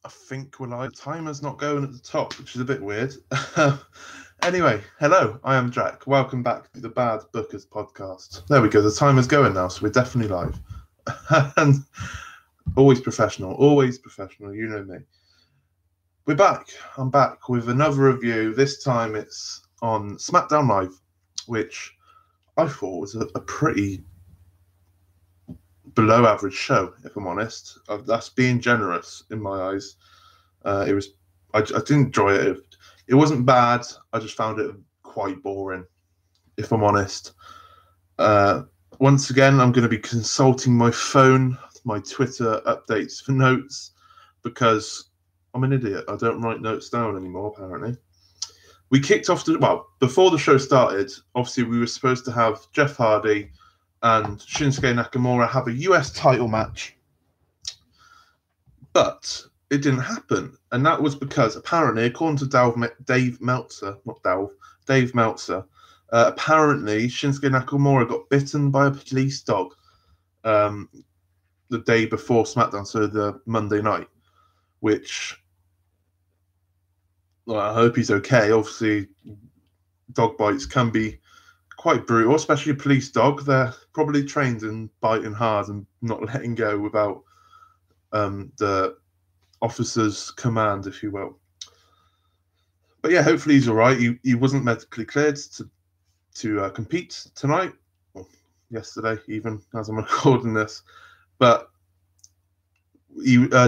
I think we're live. The timer's not going at the top, which is a bit weird. Anyway, hello, I am Jack. Welcome back to the Bad Bookers podcast. There we go. The timer's going now, so we're definitely live. And always professional, you know me. We're back. I'm back with another review. This time it's on SmackDown Live, which I thought was a pretty below average show, if I'm honest. That's being generous in my eyes. I didn't enjoy it. It wasn't bad. I just found it quite boring, if I'm honest. Once again, I'm going to be consulting my phone, my Twitter updates for notes, because I'm an idiot. I don't write notes down anymore, apparently. We kicked off before the show started, obviously we were supposed to have Jeff Hardy and Shinsuke Nakamura have a US title match. But it didn't happen. And that was because apparently, according to Dave Meltzer, apparently Shinsuke Nakamura got bitten by a police dog the day before SmackDown, so the Monday night, which, well, I hope he's okay. Obviously, dog bites can be quite brutal, especially a police dog. They're probably trained in biting hard and not letting go without the officer's command, if you will. But yeah, hopefully he's all right. He wasn't medically cleared to compete tonight, or yesterday even, as I'm recording this. But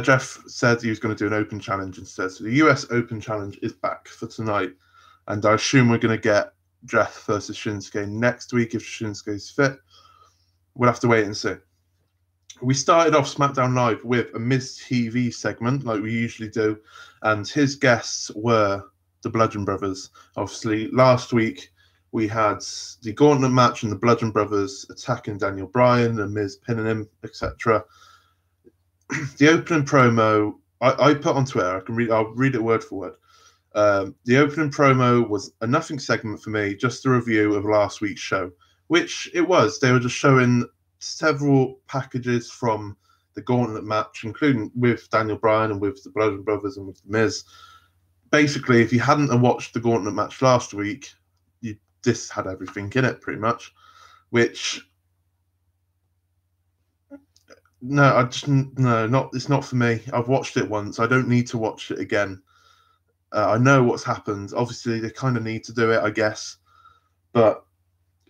Jeff said he was going to do an open challenge instead. So the US Open Challenge is back for tonight. And I assume we're going to get Jeff versus Shinsuke next week if Shinsuke's fit. We'll have to wait and see. We started off SmackDown Live with a Miz TV segment like we usually do, and his guests were the Bludgeon Brothers. Obviously, last week we had the Gauntlet match and the Bludgeon Brothers attacking Daniel Bryan and Miz pinning him, etc. The opening promo I put on Twitter. I'll read it word for word. The opening promo was a nothing segment for me, just a review of last week's show, which it was. They were just showing several packages from the Gauntlet match, including with Daniel Bryan and with the Bludgeon Brothers and with The Miz. Basically, if you hadn't watched the Gauntlet match last week, this had everything in it, pretty much, which... No, it's not for me. I've watched it once. I don't need to watch it again. I know what's happened. Obviously, they kind of need to do it, I guess. But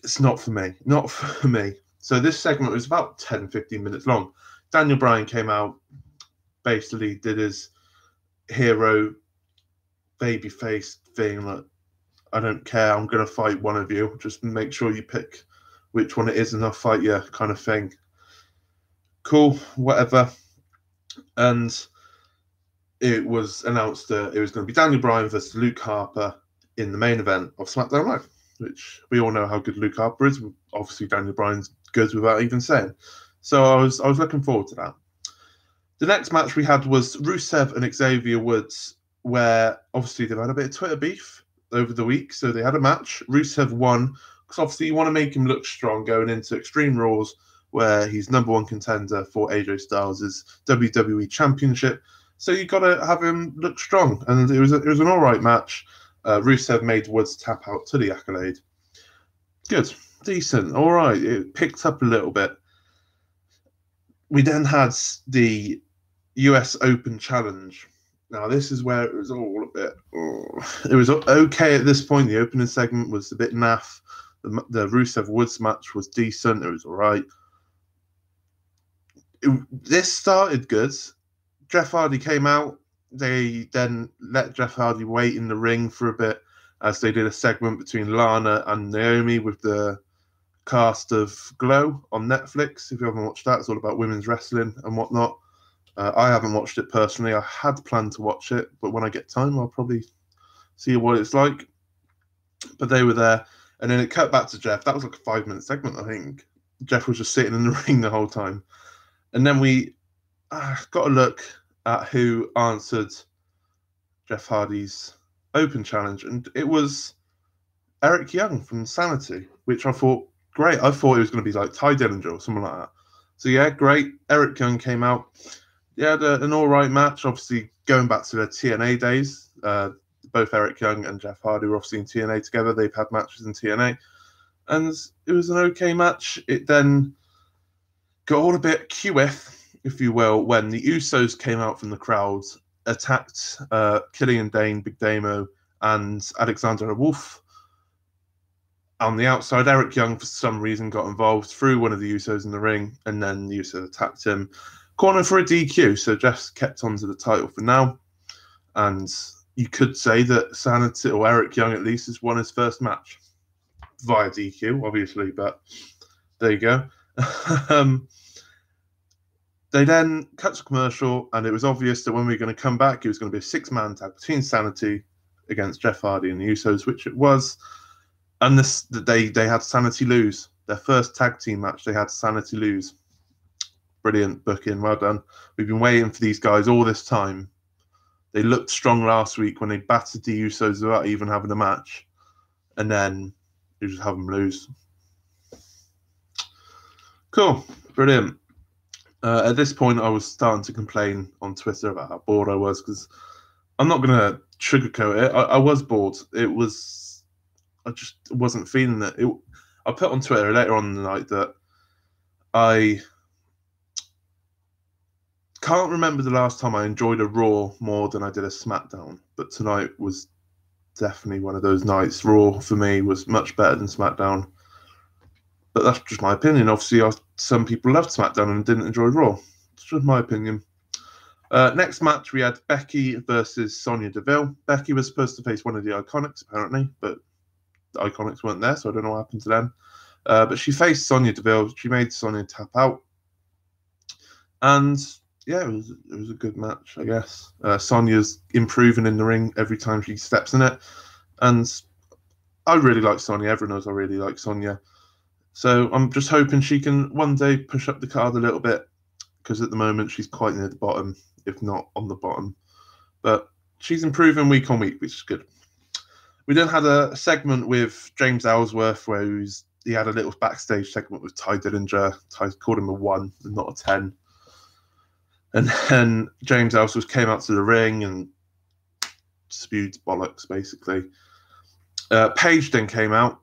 it's not for me. Not for me. So this segment was about 10, 15 minutes long. Daniel Bryan came out, basically did his hero babyface thing. Like, I don't care. I'm going to fight one of you. Just make sure you pick which one it is and I'll fight you, kind of thing. Cool, whatever. And it was announced that it was going to be Daniel Bryan versus Luke Harper in the main event of SmackDown Live, which we all know how good Luke Harper is. Obviously, Daniel Bryan's good without even saying. So I was looking forward to that. The next match we had was Rusev and Xavier Woods, where obviously they've had a bit of Twitter beef over the week. So they had a match. Rusev won, because obviously you want to make him look strong going into Extreme Rules, where he's number one contender for AJ Styles' WWE Championship. So you got to have him look strong, and it was an all right match. Rusev made Woods tap out to the accolade. Good, decent, all right. It picked up a little bit. We then had the US Open Challenge. Now this is where it was all a bit. It was okay at this point. The opening segment was a bit naff. The Rusev Woods match was decent. It was all right. This started good. Jeff Hardy came out. They then let Jeff Hardy wait in the ring for a bit as they did a segment between Lana and Naomi with the cast of Glow on Netflix. If you haven't watched that, it's all about women's wrestling and whatnot. I haven't watched it personally. I had planned to watch it, but when I get time, I'll probably see what it's like. But they were there. And then it cut back to Jeff. That was like a 5-minute segment, I think. Jeff was just sitting in the ring the whole time. And then we got a look at who answered Jeff Hardy's Open Challenge. And it was Eric Young from Sanity, which I thought, great. I thought it was going to be like Ty Dillinger or someone like that. So yeah, great. Eric Young came out. yeah, an all right match. Obviously, going back to their TNA days, both Eric Young and Jeff Hardy were obviously in TNA together. They've had matches in TNA, and it was an okay match. It then got all a bit QF, if you will, when the Usos came out from the crowd, attacked Killian Dane, Big Damo, and Alexander Wolf. On the outside, Eric Young, for some reason, got involved, threw one of the Usos in the ring, and then the Usos attacked him, cornered for a DQ. So Jeff's kept on to the title for now. And you could say that Sanity, or Eric Young at least, has won his first match via DQ, obviously, but there you go. They then cut to commercial, and it was obvious that when we were going to come back, it was going to be a 6-man tag between Sanity against Jeff Hardy and the Usos, which it was. And they had Sanity lose. Their first tag team match, they had Sanity lose. Brilliant booking, well done. We've been waiting for these guys all this time. They looked strong last week when they battered the Usos without even having a match. And then you just have them lose. Cool, brilliant. At this point, I was starting to complain on Twitter about how bored I was, because I'm not going to sugarcoat it. I was bored. I just wasn't feeling it. I put on Twitter later on in the night that I can't remember the last time I enjoyed a Raw more than I did a SmackDown, but tonight was definitely one of those nights. Raw, for me, was much better than SmackDown. But that's just my opinion. Obviously, some people loved SmackDown and didn't enjoy Raw. It's just my opinion. Next match, we had Becky versus Sonya Deville. Becky was supposed to face one of the Iconics, apparently, but the Iconics weren't there, so I don't know what happened to them. But she faced Sonya Deville. She made Sonya tap out. And yeah, it was a good match, I guess. Sonya's improving in the ring every time she steps in it. And I really like Sonya. Everyone knows I really like Sonya. So I'm just hoping she can one day push up the card a little bit, because at the moment she's quite near the bottom, if not on the bottom. But she's improving week on week, which is good. We then had a segment with James Ellsworth where he had a little backstage segment with Ty Dillinger. Ty called him a 1 and not a 10. And then James Ellsworth came out to the ring and spewed bollocks, basically. Paige then came out.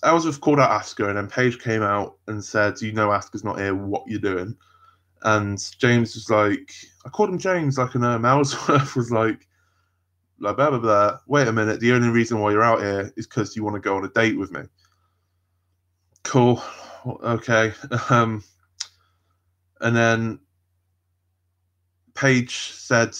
Ellsworth called out Asuka, and then Paige came out and said, "You know Asuka's not here, what you doing?" And James was like, I called him James, like, and Ellsworth was like, blah, blah, blah. Wait a minute, the only reason why you're out here is because you want to go on a date with me. Cool. Okay. And then Paige said,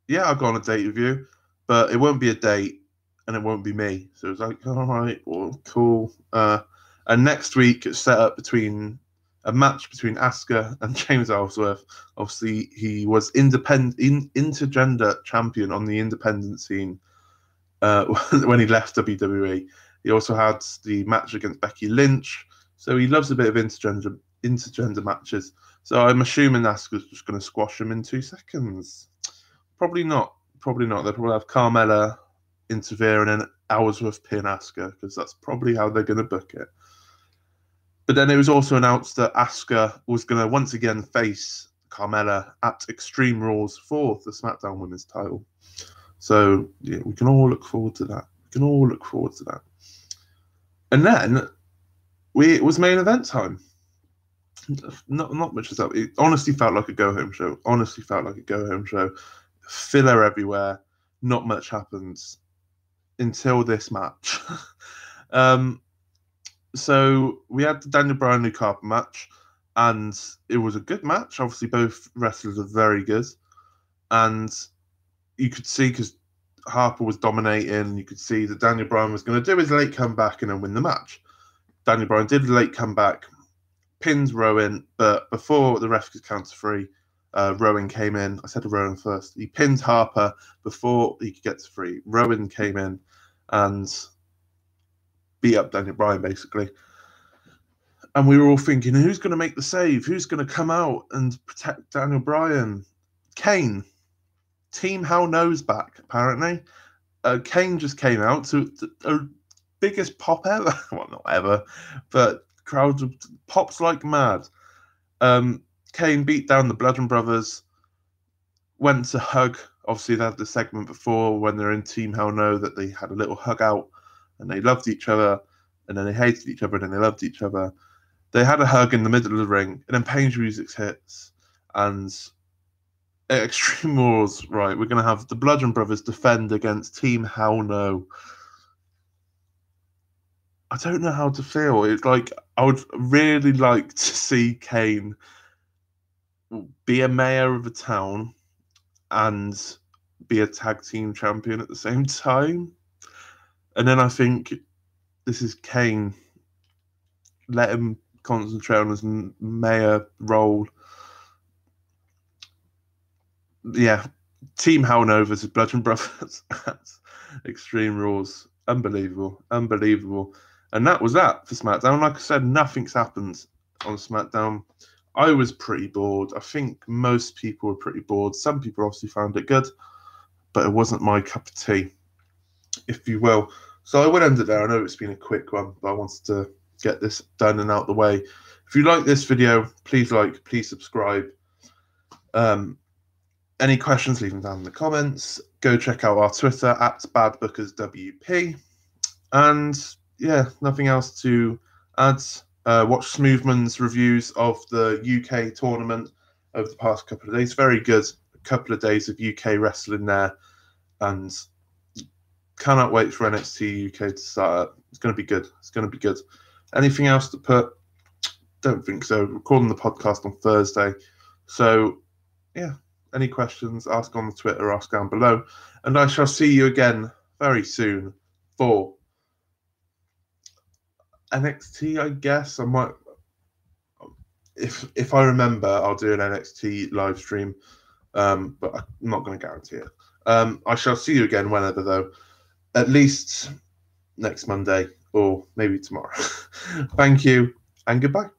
yeah, I'll go on a date with you, but it won't be a date and it won't be me. So it was like, all right, well, cool. And next week it's set up a match between Asuka and James Ellsworth. Obviously, he was intergender champion on the independent scene when he left WWE. He also had the match against Becky Lynch. So he loves a bit of intergender matches. So I'm assuming Asuka's just going to squash him in 2 seconds. Probably not. Probably not. They'll probably have Carmella interfere and then Ellsworth pin Asuka, because that's probably how they're going to book it. But then it was also announced that Asuka was going to once again face Carmella at Extreme Rules for the SmackDown Women's title. So yeah, we can all look forward to that. And then it was main event time. Not much as that. It honestly felt like a go-home show. Filler everywhere. Not much happens until this match. So we had the Daniel Bryan Luke Harper match, and it was a good match. Obviously, both wrestlers are very good, and you could see, because Harper was dominating, you could see that Daniel Bryan was going to do his late comeback and then win the match. Daniel Bryan did the late comeback, pins Rowan, but before the ref could count to 3, Rowan came in. I said to Rowan first. He pinned Harper before he could get to 3. Rowan came in and beat up Daniel Bryan, basically. And we were all thinking, who's going to make the save? Who's going to come out and protect Daniel Bryan? Kane. Team Hell Knows back, apparently. Kane just came out to the biggest pop ever. Well, not ever, but crowds pops like mad. Kane beat down the Bludgeon Brothers, went to hug. Obviously, they had the segment before when they're in Team Hell No that they had a little hug out and they loved each other and then they hated each other and then they loved each other. They had a hug in the middle of the ring and then Pain's music hits and at Extreme Rules, right, we're going to have the Bludgeon Brothers defend against Team Hell No. I don't know how to feel. It's like I would really like to see Kane be a mayor of a town and be a tag team champion at the same time. And then I think this is Kane. Let him concentrate on his mayor role. Yeah, Team Hell No versus Bludgeon Brothers at Extreme Rules. Unbelievable. Unbelievable. And that was that for SmackDown. Like I said, nothing's happened on SmackDown. I was pretty bored. I think most people were pretty bored. Some people obviously found it good, but it wasn't my cup of tea, if you will. So I would end it there. I know it's been a quick one, but I wanted to get this done and out the way. If you like this video, please like, please subscribe. Any questions, leave them down in the comments. Go check out our Twitter at BadBookersWP. And yeah, nothing else to add. Watch Smoothman's reviews of the UK tournament over the past couple of days. Very good. A couple of days of UK wrestling there. And cannot wait for NXT UK to start. It's going to be good. It's going to be good. Anything else to put? Don't think so. Recording the podcast on Thursday. So, yeah. Any questions, ask on the Twitter, ask down below. And I shall see you again very soon for NXT, I guess. I might, if I remember, I'll do an NXT live stream, but I'm not going to guarantee it. I shall see you again whenever, though. At least next Monday or maybe tomorrow. Thank you and goodbye.